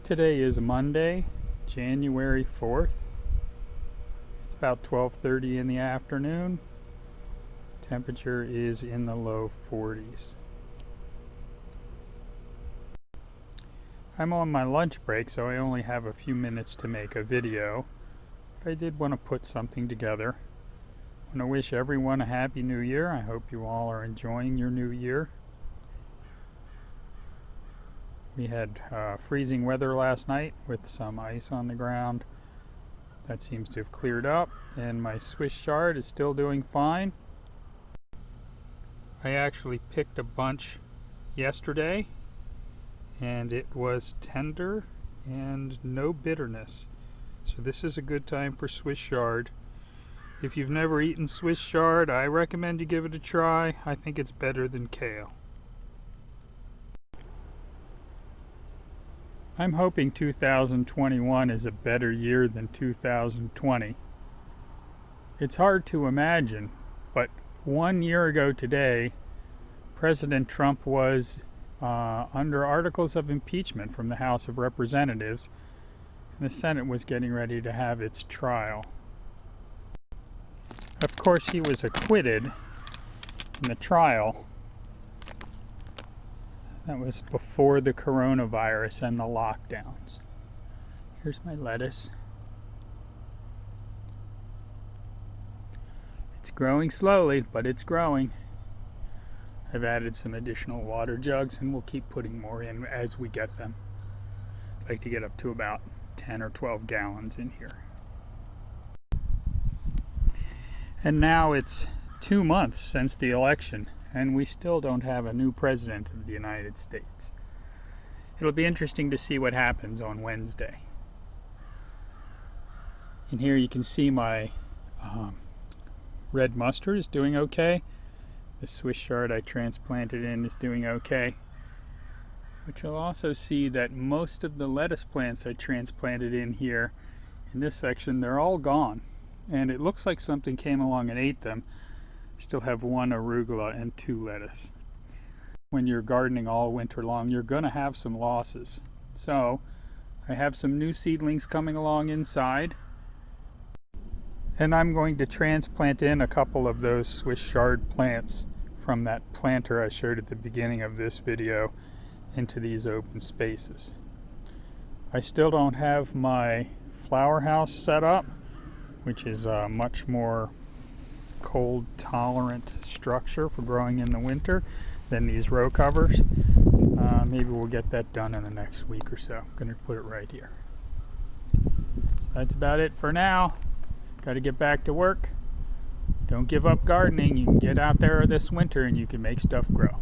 Today is Monday, January 4th. It's about 12:30 in the afternoon. Temperature is in the low 40s. I'm on my lunch break, so I only have a few minutes to make a video. But I did want to put something together. I want to wish everyone a happy new year. I hope you all are enjoying your new year. We had freezing weather last night with some ice on the ground. That seems to have cleared up, and my Swiss chard is still doing fine. I actually picked a bunch yesterday, and it was tender and no bitterness. So this is a good time for Swiss chard. If you've never eaten Swiss chard, I recommend you give it a try. I think it's better than kale. I'm hoping 2021 is a better year than 2020. It's hard to imagine, but 1 year ago today, President Trump was under articles of impeachment from the House of Representatives, and the Senate was getting ready to have its trial. Of course, he was acquitted in the trial. That was before the coronavirus and the lockdowns. Here's my lettuce. It's growing slowly, but it's growing. I've added some additional water jugs, and we'll keep putting more in as we get them. I'd like to get up to about 10 or 12 gallons in here. And now it's 2 months since the election, and we still don't have a new president of the United States. It'll be interesting to see what happens on Wednesday. In here you can see my red mustard is doing okay. The Swiss chard I transplanted in is doing okay. But you'll also see that most of the lettuce plants I transplanted in here, in this section, they're all gone. And it looks like something came along and ate them. Still have 1 arugula and 2 lettuce. When you're gardening all winter long, you're going to have some losses. So I have some new seedlings coming along inside, and I'm going to transplant in a couple of those Swiss chard plants from that planter I showed at the beginning of this video into these open spaces. I still don't have my flower house set up, which is a much more cold tolerant structure for growing in the winter than these row covers. Maybe we'll get that done in the next week or so. I'm going to put it right here. So that's about it for now. Got to get back to work. Don't give up gardening. You can get out there this winter and you can make stuff grow.